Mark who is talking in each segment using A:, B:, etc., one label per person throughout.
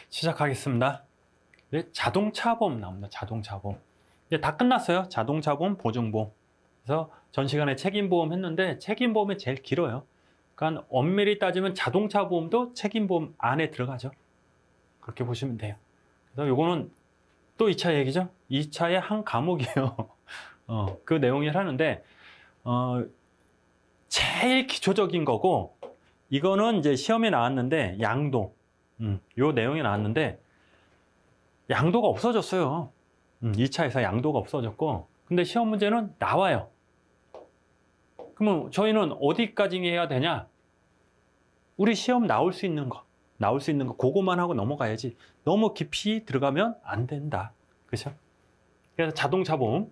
A: 시작하겠습니다. 이제 자동차 보험 나옵니다. 자동차 보험. 이제 다 끝났어요. 자동차 보험, 보증보험. 그래서 전 시간에 책임보험 했는데 책임보험이 제일 길어요. 그러니까 엄밀히 따지면 자동차 보험도 책임보험 안에 들어가죠. 그렇게 보시면 돼요. 그래서 요거는 또 2차 얘기죠. 2차의 한 과목이에요. 그 내용을 하는데 제일 기초적인 거고, 이거는 이제 시험에 나왔는데 양도, 요 내용이 나왔는데 양도가 없어졌어요. 2차에서 양도가 없어졌고, 근데 시험 문제는 나와요. 그러면 저희는 어디까지 해야 되냐? 우리 시험 나올 수 있는 거 그거만 하고 넘어가야지. 너무 깊이 들어가면 안 된다. 그렇죠? 그래서 자동차 보험.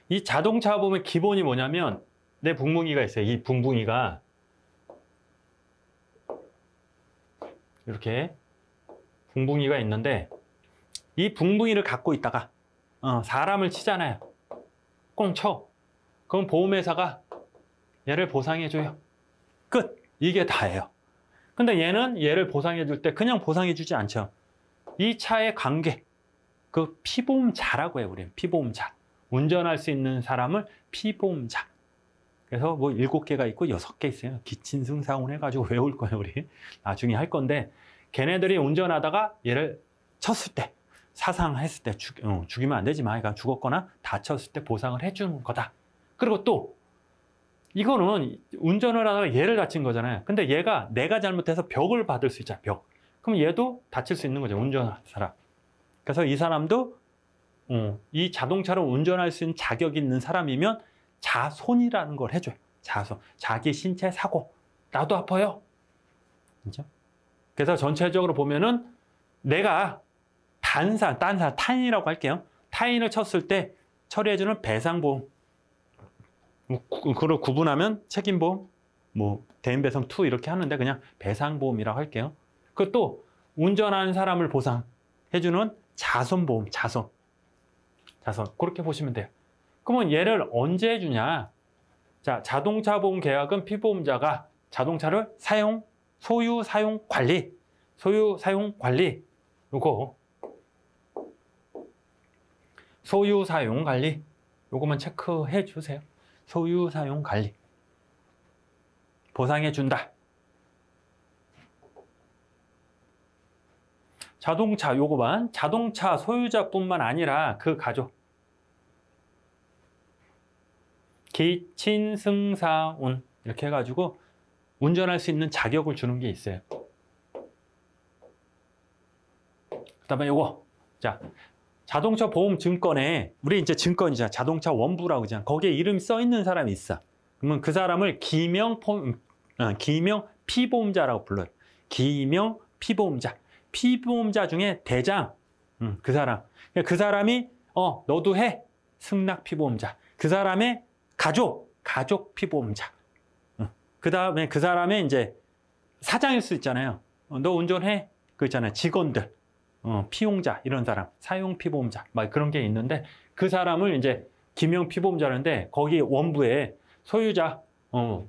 A: 이 자동차 보험의 기본이 뭐냐면, 내 붕붕이가 있어요. 이 붕붕이가 이렇게 붕붕이가 있는데, 이 붕붕이를 갖고 있다가 사람을 치잖아요. 꽁 쳐. 그럼 보험회사가 얘를 보상해줘요. 끝. 이게 다예요. 근데 얘는 얘를 보상해줄 때 그냥 보상해주지 않죠. 이 차의 관계, 그 피보험자라고 해요. 우리는 피보험자. 운전할 수 있는 사람을 피보험자. 그래서 뭐 7개가 있고 6개 있어요. 기친승사운 해가지고 외울 거예요. 우리 나중에 할 건데, 걔네들이 운전하다가 얘를 쳤을 때, 사상했을 때 죽이면 안 되지만, 그러니까 죽었거나 다쳤을 때 보상을 해주는 거다. 그리고 또 이거는 운전을 하다가 얘를 다친 거잖아요. 근데 얘가 내가 잘못해서 벽을 받을 수 있잖아요. 벽. 그럼 얘도 다칠 수 있는 거죠. 운전하는 사람. 그래서 이 사람도 이 자동차를 운전할 수 있는 자격이 있는 사람이면 자손이라는 걸 해줘요. 자손. 자기 신체 사고. 나도 아파요. 그죠? 그래서 전체적으로 보면은 내가 타인이라고 할게요. 타인을 쳤을 때 처리해주는 배상보험. 그걸 구분하면 책임보험, 대인배상 2 이렇게 하는데 그냥 배상보험이라고 할게요. 그것도 운전하는 사람을 보상해주는 자손보험, 자손. 그렇게 보시면 돼요. 그러면 얘를 언제 해주냐? 자, 자동차 보험 계약은 피보험자가 자동차를 소유, 사용, 관리. 요거. 소유, 사용, 관리. 요거만 체크해 주세요. 소유, 사용, 관리. 보상해준다. 자동차, 요거만. 자동차 소유자뿐만 아니라 그 가족. 기친승사운. 이렇게 해가지고 운전할 수 있는 자격을 주는 게 있어요. 그 다음에 요거. 자, 자동차 보험 증권에, 우리 이제 증권이잖아. 자동차 원부라고 하잖아. 거기에 이름이 써 있는 사람이 있어. 그러면 그 사람을 기명 피보험자라고 불러요. 기명 피보험자. 피보험자 중에 대장. 그 사람. 그 사람이, 너도 해. 승낙 피보험자. 그 사람의 가족 피보험자. 그 다음에 그 사람의 이제 사장일 수 있잖아요. 너 운전해. 그 있잖아요. 직원들. 피용자, 이런 사람, 사용 피보험자, 막 그런 게 있는데, 그 사람을 이제 기명 피보험자인데, 거기 원부에 소유자,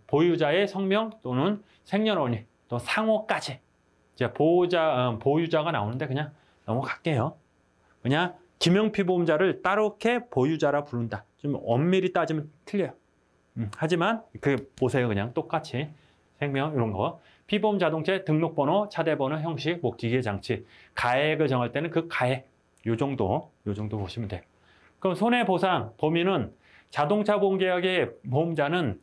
A: 보유자의 성명 또는 생년월일, 또 상호까지, 이제 보유자가 나오는데 그냥 넘어갈게요. 그냥 기명 피보험자를 따로게 보유자라 부른다. 좀 엄밀히 따지면 틀려요. 하지만 보세요. 그냥 똑같이 생명 이런 거. 피보험 자동차의 등록번호, 차대번호, 형식, 기계 장치, 가액을 정할 때는 그 가액, 요 정도 보시면 돼요. 그럼 손해보상 범위는 자동차 보험 계약의 보험자는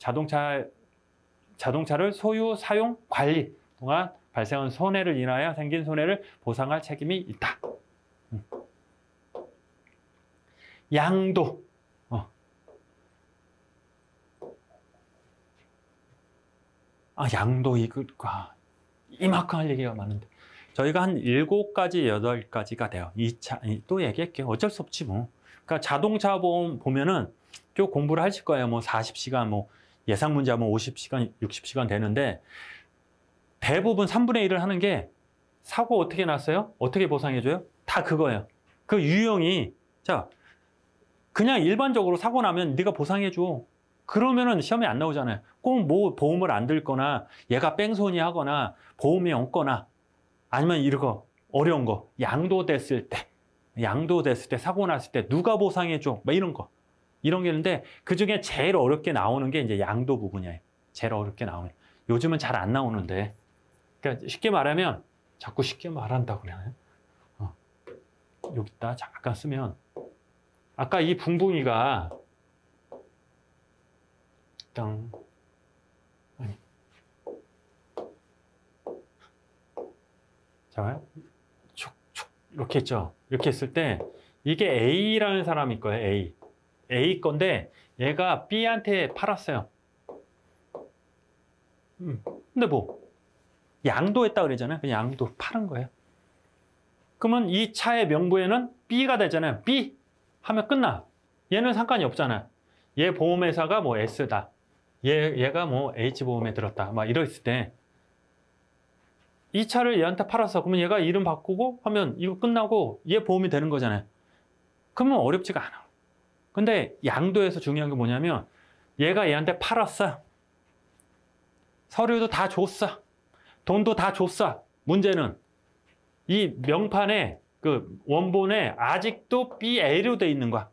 A: 자동차를 소유, 사용, 관리 동안 발생한 손해를 인하여 생긴 손해를 보상할 책임이 있다. 양도. 양도 이만큼 할 얘기가 많은데, 저희가 한 7가지, 8가지가 돼요. 2차, 또 얘기할게요. 어쩔 수 없지 뭐. 그러니까 자동차 보험 보면은 쭉 공부를 하실 거예요. 40시간, 예상 문제 하면 50시간, 60시간 되는데, 대부분 3분의 1을 하는 게, 사고 어떻게 났어요? 어떻게 보상해줘요? 다 그거예요. 그 유형이, 자, 그냥 일반적으로 사고 나면 네가 보상해줘. 그러면은 시험에 안 나오잖아요. 꼭 보험을 안 들거나 얘가 뺑소니 하거나 보험이 없거나 아니면 이거 어려운 거, 양도됐을 때 사고 났을 때 누가 보상해줘? 막 이런 거. 이런 게 있는데 그중에 제일 어렵게 나오는 게 이제 양도 부분이에요. 제일 어렵게 나오는. 요즘은 잘 안 나오는데. 그러니까 쉽게 말하면 자꾸 쉽게 말한다고 그래요. 여기다 잠깐 쓰면 아까 이 붕붕이가 땅 아니 자 촉촉 이렇게 했죠. 이렇게 했을 때 이게 A라는 사람일 거예요. A 건데 얘가 B한테 팔았어요. 근데 뭐 양도했다 그러잖아요. 그냥 양도 파는 거예요. 그러면 이 차의 명부에는 B가 되잖아요. B 하면 끝나. 얘는 상관이 없잖아요. 얘 보험회사가 뭐 S다. 얘가 뭐 H보험에 들었다. 막 이랬을 때 이 차를 얘한테 팔았어. 그러면 얘가 이름 바꾸고 하면 이거 끝나고 얘 보험이 되는 거잖아요. 그러면 어렵지가 않아. 근데 양도에서 중요한 게 뭐냐면 얘가 얘한테 팔았어. 서류도 다 줬어. 돈도 다 줬어. 문제는 이 명판에 그 원본에 아직도 BA로 돼 있는 거야.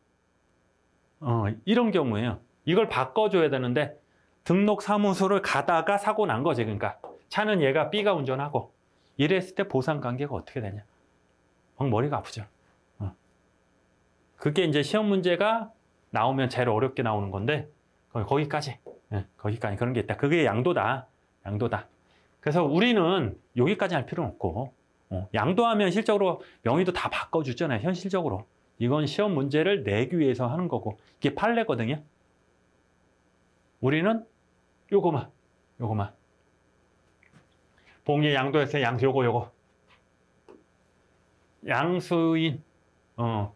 A: 이런 경우에요. 이걸 바꿔줘야 되는데 등록 사무소를 가다가 사고 난 거지. 그러니까 차는 얘가 B가 운전하고 이랬을 때 보상 관계가 어떻게 되냐. 막 머리가 아프죠. 그게 이제 시험 문제가 나오면 제일 어렵게 나오는 건데 거기까지. 거기까지 그런 게 있다. 그게 양도다. 그래서 우리는 여기까지 할 필요는 없고 양도하면 실적으로 명의도 다 바꿔주잖아요. 현실적으로. 이건 시험 문제를 내기 위해서 하는 거고 이게 판례거든요. 우리는 요거만 봉에 양도해서 요거 양수인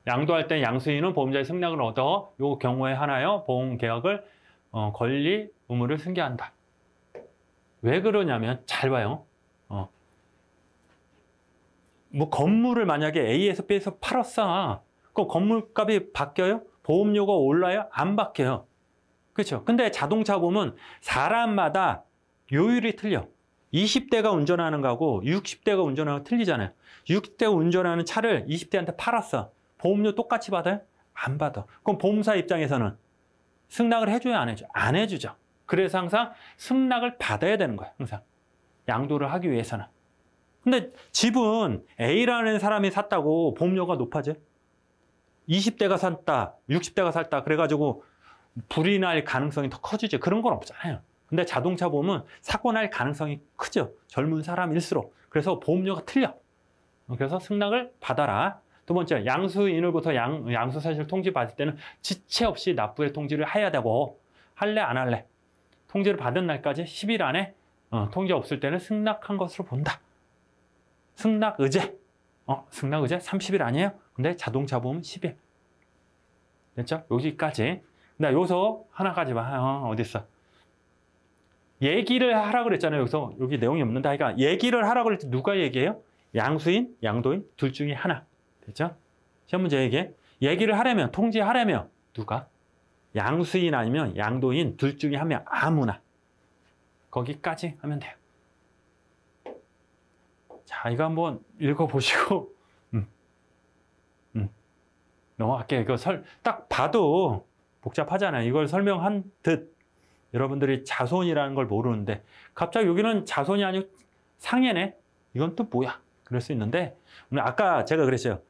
A: 양도할 때 양수인은 보험자의 승낙을 얻어 요 경우에 하나요 보험 계약을 권리 의무를 승계한다. 왜 그러냐면 잘 봐요. 뭐 건물을 만약에 A에서 B에서 팔았어. 그럼 건물값이 바뀌어요? 보험료가 올라요? 안 바뀌어요. 그렇죠? 근데 자동차 보면 사람마다 요율이 틀려. 20대가 운전하는 거하고 60대가 운전하는 거 틀리잖아요. 60대가 운전하는 차를 20대한테 팔았어. 보험료 똑같이 받아요? 안 받아. 그럼 보험사 입장에서는 승낙을 해줘야 안 해줘? 안 해주죠. 그래서 항상 승낙을 받아야 되는 거예요. 항상. 양도를 하기 위해서는. 근데 집은 A라는 사람이 샀다고 보험료가 높아져? 20대가 샀다, 60대가 샀다 그래가지고 불이 날 가능성이 더 커지죠. 그런 건 없잖아요. 근데 자동차 보험은 사고 날 가능성이 크죠. 젊은 사람일수록. 그래서 보험료가 틀려. 그래서 승낙을 받아라. 두 번째, 양수인으로부터 양수사실 통지 받을 때는 지체 없이 납부의 통지를 해야 되고 할래 안 할래? 통지를 받은 날까지 10일 안에 통지 없을 때는 승낙한 것으로 본다. 승낙의제. 승낙의제 30일 아니에요? 근데 자동차 보험은 10일. 됐죠? 여기까지. 나 여기서 하나까지 봐. 어딨어? 얘기를 하라고 그랬잖아요. 여기서 여기 내용이 없는데 하여간 얘기를 하라고 그랬을 때 누가 얘기해요? 양수인, 양도인 둘 중에 하나. 됐죠? 시험 문제 얘기를 하려면 통지하려면 누가? 양수인 아니면 양도인 둘 중에 한 명 아무나. 거기까지 하면 돼요. 자, 이거 한번 읽어보시고 넘어갈게요. 이거 딱 봐도 복잡하잖아요. 이걸 설명한 듯 여러분들이 자손이라는 걸 모르는데 갑자기 여기는 자손이 아니고 상해네? 이건 또 뭐야? 그럴 수 있는데 아까 제가 그랬어요.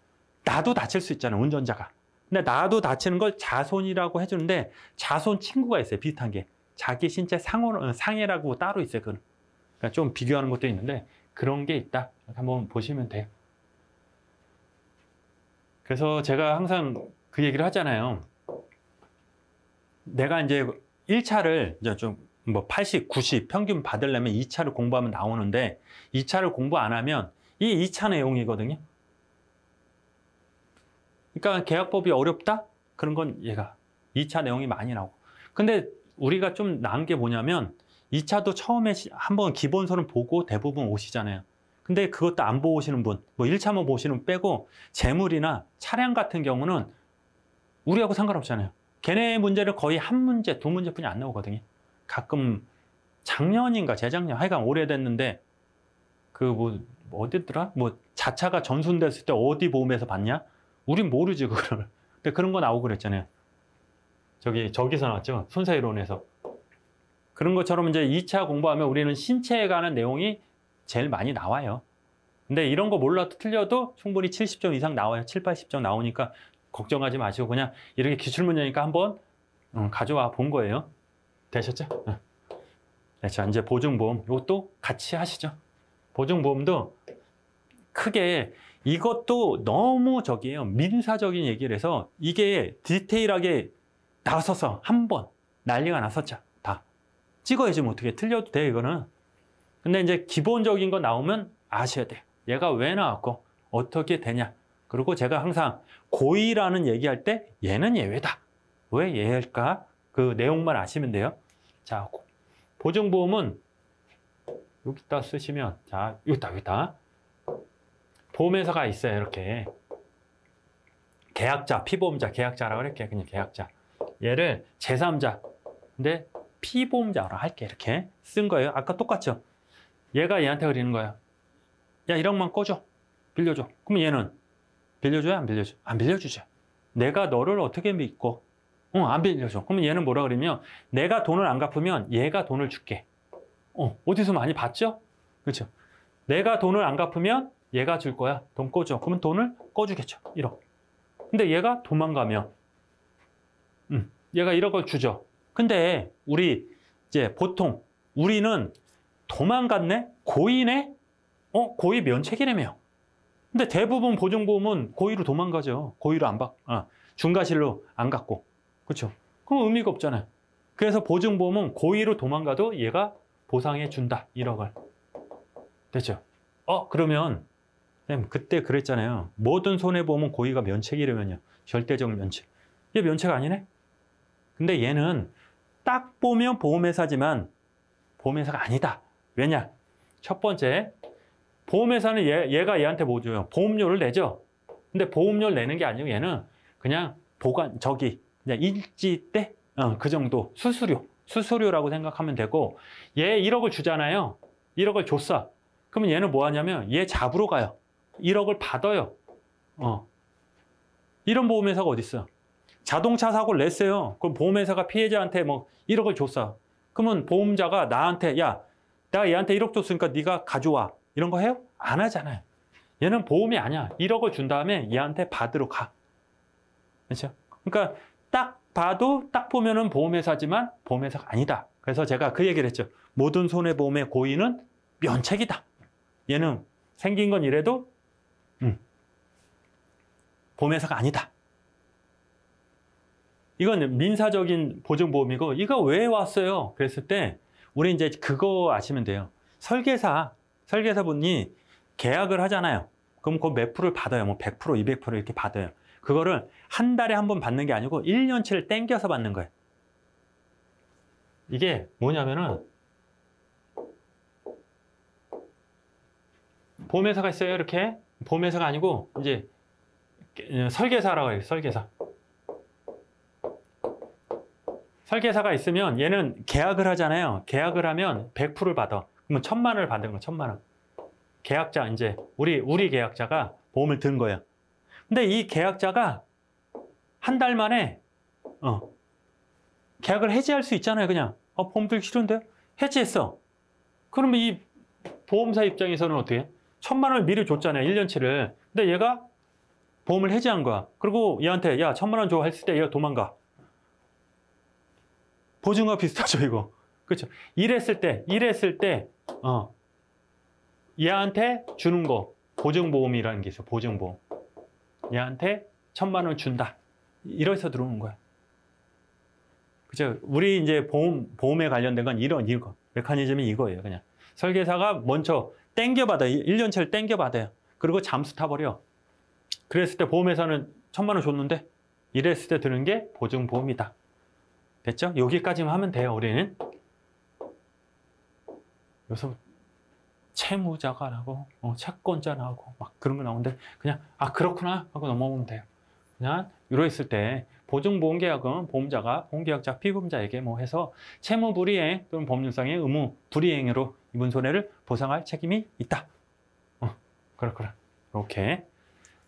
A: 나도 다칠 수 있잖아요. 운전자가. 근데 나도 다치는 걸 자손이라고 해주는데 자손 친구가 있어요. 비슷한 게. 자기 신체 상해라고 따로 있어요. 그러니까 좀 비교하는 것도 있는데 그런 게 있다. 한번 보시면 돼요. 그래서 제가 항상 그 얘기를 하잖아요. 내가 이제 1차를 이제 좀 뭐 80, 90 평균 받으려면 2차를 공부하면 나오는데 2차를 공부 안 하면 이 2차 내용이거든요. 그러니까 계약법이 어렵다? 그런 건 얘가 2차 내용이 많이 나오고. 근데 우리가 좀 나은 게 뭐냐면 2차도 처음에 한번 기본서는 보고 대부분 오시잖아요. 근데 그것도 안 보고 오시는 분, 뭐 1차만 보시는 분 빼고 재물이나 차량 같은 경우는 우리하고 상관없잖아요. 걔네 문제를 거의 한 문제, 두 문제뿐이 안 나오거든요. 가끔 작년인가 재작년, 하여간 오래됐는데 그 뭐 어디더라? 뭐 자차가 전순됐을 때 어디 보험에서 받냐? 우린 모르지 그거를. 근데 그런 거 나오고 그랬잖아요. 저기서 나왔죠. 손사이론에서. 그런 것처럼 이제 2차 공부하면 우리는 신체에 관한 내용이 제일 많이 나와요. 근데 이런 거 몰라도 틀려도 충분히 70점 이상 나와요. 7, 80점 나오니까 걱정하지 마시고 그냥 이렇게 기출문제니까 한번 가져와 본 거예요. 되셨죠? 네, 자, 이제 보증보험 이것도 같이 하시죠. 보증보험도 크게 이것도 너무 저기예요. 민사적인 얘기를 해서 이게 디테일하게 나섰어. 한 번 난리가 났었죠. 다 찍어야지 뭐 어떻게 틀려도 돼 이거는. 근데 이제 기본적인 거 나오면 아셔야 돼. 얘가 왜 나왔고 어떻게 되냐. 그리고 제가 항상 고의라는 얘기할 때 얘는 예외다. 왜 예외일까? 그 내용만 아시면 돼요. 자, 보증보험은 여기다 쓰시면 자 여기다 보험회사가 있어요. 이렇게 계약자, 피보험자, 계약자라고 할게요. 그냥 계약자. 얘를 제3자. 근데 피보험자로 할게. 이렇게 쓴 거예요. 아까 똑같죠? 얘가 얘한테 그리는 거야. 야, 1억만 꺼줘. 빌려줘. 그럼 얘는 빌려줘요? 안 빌려줘? 안 빌려주죠. 내가 너를 어떻게 믿고 안 빌려줘. 그러면 얘는 뭐라 그러면 내가 돈을 안 갚으면 얘가 돈을 줄게. 어디서 많이 봤죠? 그렇죠? 내가 돈을 안 갚으면 얘가 줄 거야. 돈 꺼줘. 그러면 돈을 꺼주겠죠. 1억. 근데 얘가 도망가면 얘가 1억을 주죠. 근데 우리 이제 보통 우리는 도망갔네? 고의네? 고의 면책이라며. 근데 대부분 보증보험은 고의로 도망가죠. 고의로 중과실로 안 갖고. 그렇죠? 그럼 의미가 없잖아요. 그래서 보증보험은 고의로 도망가도 얘가 보상해 준다. 1억을. 됐죠? 그러면 선생님 그때 그랬잖아요. 모든 손해보험은 고의가 면책이라면요. 절대적 면책. 얘 면책 아니네? 근데 얘는 딱 보면 보험회사지만 보험회사가 아니다. 왜냐? 첫 번째, 보험회사는 얘가 얘한테 뭐 줘요? 보험료를 내죠. 근데 보험료를 내는 게 아니고 얘는 그냥 그냥 일지 때 그 정도 수수료라고 생각하면 되고, 얘 1억을 주잖아요. 1억을 줬어. 그러면 얘는 뭐 하냐면 얘 잡으러 가요. 1억을 받아요. 이런 보험회사가 어디 있어? 자동차 사고를 냈어요. 그럼 보험회사가 피해자한테 뭐 1억을 줬어. 그러면 보험자가 나한테 야, 내가 얘한테 1억 줬으니까 네가 가져와. 이런 거 해요? 안 하잖아요. 얘는 보험이 아니야. 1억을 준 다음에 얘한테 받으러 가. 그렇죠? 그러니까 딱 봐도 딱 보면은 보험회사지만 보험회사가 아니다. 그래서 제가 그 얘기를 했죠. 모든 손해보험의 고의는 면책이다. 얘는 생긴 건 이래도 보험회사가 아니다. 이건 민사적인 보증보험이고 이거 왜 왔어요? 그랬을 때 우리 이제 그거 아시면 돼요. 설계사분이 계약을 하잖아요. 그럼 그 몇 프로를 받아요. 뭐 100%, 200% 이렇게 받아요. 그거를 한 달에 한 번 받는 게 아니고 1년치를 땡겨서 받는 거예요. 이게 뭐냐면은 보험회사가 있어요. 이렇게 보험회사가 아니고 이제 설계사라고 해요. 설계사가 있으면 얘는 계약을 하잖아요. 계약을 하면 100%를 받아. 그러면 1,000만 원을 받는 거야. 1,000만 원. 계약자 이제 우리 계약자가 보험을 든 거예요. 근데 이 계약자가 한 달 만에 계약을 해지할 수 있잖아요. 그냥 보험 들기 싫은데 해지했어. 그러면 이 보험사 입장에서는 어떻게 해? 1,000만 원을 미리 줬잖아요. 1년치를. 근데 얘가 보험을 해지한 거야. 그리고 얘한테 야 1,000만 원 줘 했을 때 얘가 도망가. 보증과 비슷하죠, 이거. 그렇죠? 이랬을 때, 얘한테 주는 거, 보증보험이라는 게 있어, 보증보험. 얘한테 1,000만 원 준다. 이래서 들어오는 거야. 그죠? 우리 이제 보험에 관련된 건 이거. 메커니즘이 이거예요, 그냥. 설계사가 먼저 땡겨받아요. 1년치를 땡겨받아요. 그리고 잠수 타버려. 그랬을 때 보험회사는 1,000만 원 줬는데, 이랬을 때 드는 게 보증보험이다. 됐죠? 여기까지만 하면 돼요, 우리는. 여기서 채무자가 나오고, 채권자 나오고, 막 그런 거 나오는데, 그냥, 그렇구나 하고 넘어오면 돼요. 그냥, 이러했을 때, 보증보험계약은 보험자가 보험계약자 피보험자에게 뭐 해서 채무불이행 또는 법률상의 의무 불이행으로 입은 손해를 보상할 책임이 있다. 그렇구나. 이렇게.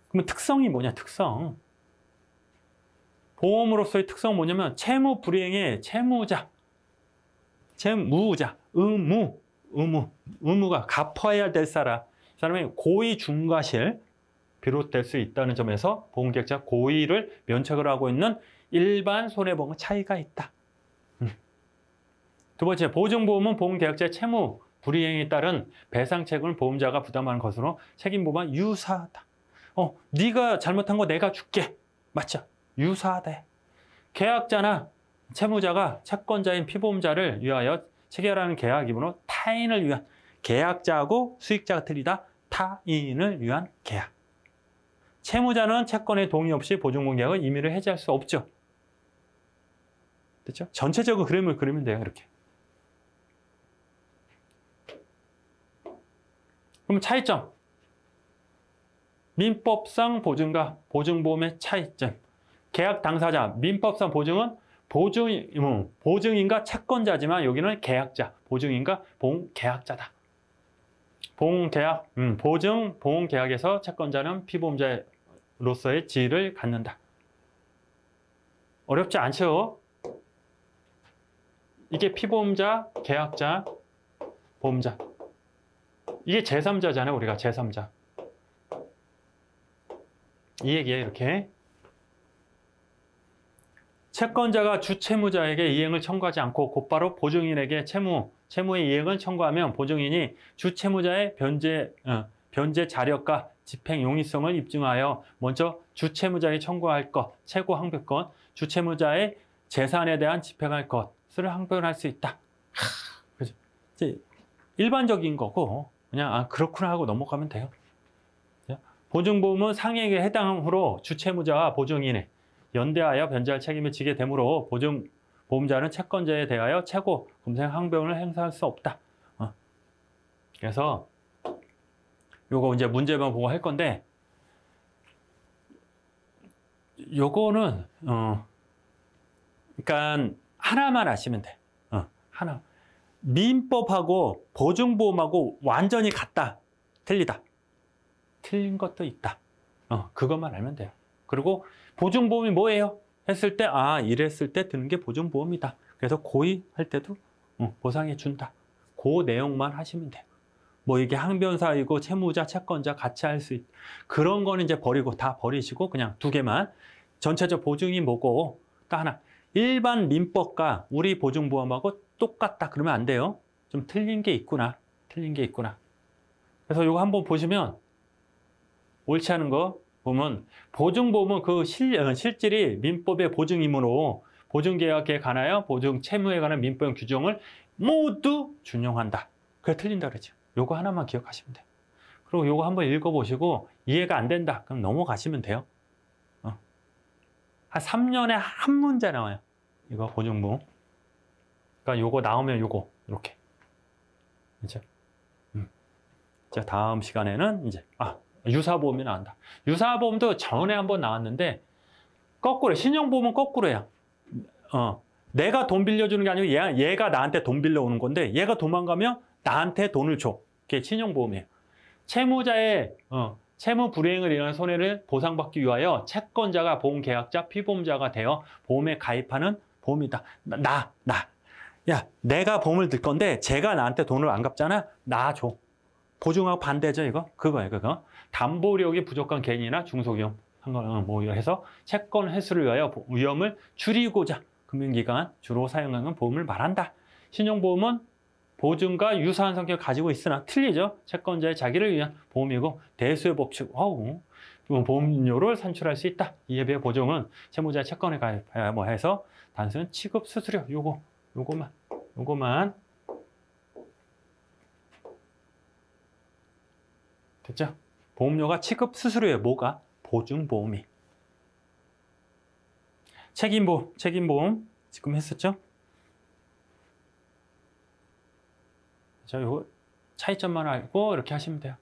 A: 그러면 특성이 뭐냐? 특성. 보험으로서의 특성은 뭐냐면 채무 불이행의 채무자, 의무가 갚아야 될 사람의 고의 중과실 비롯될 수 있다는 점에서 보험계약자 고의를 면책을 하고 있는 일반 손해보험과 차이가 있다. 두 번째, 보증보험은 보험계약자의 채무 불이행에 따른 배상 책임을 보험자가 부담하는 것으로 책임보험과 유사하다. 네가 잘못한 거 내가 줄게. 맞죠? 유사하다. 계약자나 채무자가 채권자인 피보험자를 위하여 체결하는 계약義務로 타인을 위한, 계약자하고 수익자가 틀리다. 타인을 위한 계약. 채무자는 채권의 동의 없이 보증보험 계약을 임의로 해지할 수 없죠. 됐죠? 전체적으로 그림을 그리면 돼요. 이렇게. 그럼 차이점. 민법상 보증과 보증보험의 차이점. 계약 당사자, 민법상 보증은 보증인과 채권자지만 여기는 계약자, 보증인과 보험계약자다. 보험계약, 보험계약에서 채권자는 피보험자로서의 지위를 갖는다. 어렵지 않죠? 이게 피보험자, 계약자, 보험자. 이게 제3자잖아요, 우리가 제3자. 이 얘기예요, 이렇게. 채권자가 주채무자에게 이행을 청구하지 않고 곧바로 보증인에게 채무의 이행을 청구하면 보증인이 주채무자의 변제 자력과 집행 용이성을 입증하여 먼저 주채무자에게 청구할 것, 최고 항변권, 주채무자의 재산에 대한 집행할 것을 항변할 수 있다. 그죠? 이제 일반적인 거고 그냥 그렇구나 하고 넘어가면 돼요. 보증보험은 상해액에 해당으로 주채무자와 보증인의 연대하여 변제할 책임을 지게 되므로 보험자는 채권자에 대하여 최고 금생 항변을 행사할 수 없다. 그래서 요거 이제 문제만 보고 할 건데, 요거는 그러니까 하나만 아시면 돼. 하나. 민법하고 보증보험하고 완전히 같다, 틀리다. 틀린 것도 있다. 그것만 알면 돼요. 그리고 보증보험이 뭐예요? 했을 때 이랬을 때 드는 게 보증보험이다. 그래서 고의할 때도 보상해 준다. 그 내용만 하시면 돼요. 뭐 이게 항변사이고 채무자, 채권자 같이 할 수 있다. 그런 거는 이제 다 버리시고 그냥 두 개만. 전체적 보증이 뭐고 또 하나. 일반 민법과 우리 보증보험하고 똑같다 그러면 안 돼요. 좀 틀린 게 있구나. 그래서 이거 한번 보시면 옳지 않은 거 보면, 보증보험은 그 실질이 민법의 보증이므로 보증계약에 관하여 보증 채무에 관한 민법 규정을 모두 준용한다. 그게 틀린다 그러죠. 요거 하나만 기억하시면 돼요. 그리고 요거 한번 읽어보시고 이해가 안 된다 그럼 넘어가시면 돼요. 한 3년에 한 문제 나와요. 이거 보증보험. 그러니까 요거 나오면 요거 이렇게. 그렇죠? 자, 다음 시간에는 이제 유사보험이 나온다. 유사보험도 전에 한번 나왔는데 거꾸로, 신용보험은 거꾸로야. 내가 돈 빌려주는 게 아니고 얘가 나한테 돈 빌려오는 건데 얘가 도망가면 나한테 돈을 줘. 그게 신용보험이에요. 채무자의 채무 불이행을 인한 손해를 보상받기 위하여 채권자가 보험계약자, 피보험자가 되어 보험에 가입하는 보험이다. 야, 내가 보험을 들 건데 쟤가 나한테 돈을 안 갚잖아. 나 줘. 보증하고 반대죠, 이거? 그거. 담보력이 부족한 개인이나 중소기업, 뭐 해서 채권 회수를 위하여 위험을 줄이고자 금융기관 주로 사용하는 보험을 말한다. 신용보험은 보증과 유사한 성격을 가지고 있으나 틀리죠. 채권자의 자기를 위한 보험이고 대수의 법칙, 보험료를 산출할 수 있다. 이에 비해 보증은 채무자의 채권에 가입하여 뭐 해서 단순 취급 수수료, 요거만 됐죠? 보험료가 취급 수수료예요. 뭐가? 보증보험이. 책임보험 지금 했었죠? 자, 요 차이점만 알고 이렇게 하시면 돼요.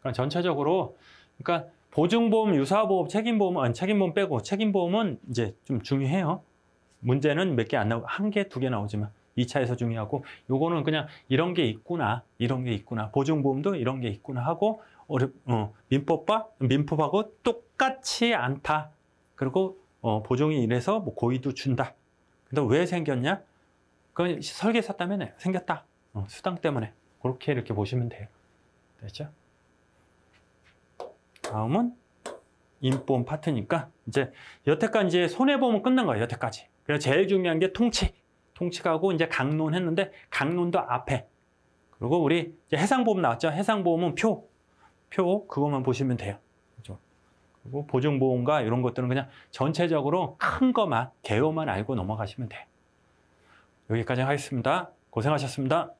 A: 그럼 전체적으로, 그러니까 보증보험, 유사보험, 책임보험 빼고 책임보험은 이제 좀 중요해요. 문제는 몇 개 안 나오고 한 개, 두 개 나오지만 2차에서 중요하고, 요거는 그냥 이런 게 있구나. 보증보험도 이런 게 있구나 하고 민법하고 똑같지 않다. 그리고 보종이 이래서 뭐 고의도 준다. 근데 왜 생겼냐? 그건 설계사 때문에 생겼다. 수당 때문에. 그렇게 이렇게 보시면 돼요. 됐죠? 다음은 인보험 파트니까 이제 여태까지 이제 손해보험은 끝난 거예요. 여태까지. 그래서 제일 중요한 게 통치. 통치하고 이제 강론 했는데 강론도 앞에. 그리고 우리 이제 해상보험 나왔죠. 해상보험은 표 그것만 보시면 돼요. 그렇죠? 그리고 보증보험과 이런 것들은 그냥 전체적으로 큰 것만 개요만 알고 넘어가시면 돼요. 여기까지 하겠습니다. 고생하셨습니다.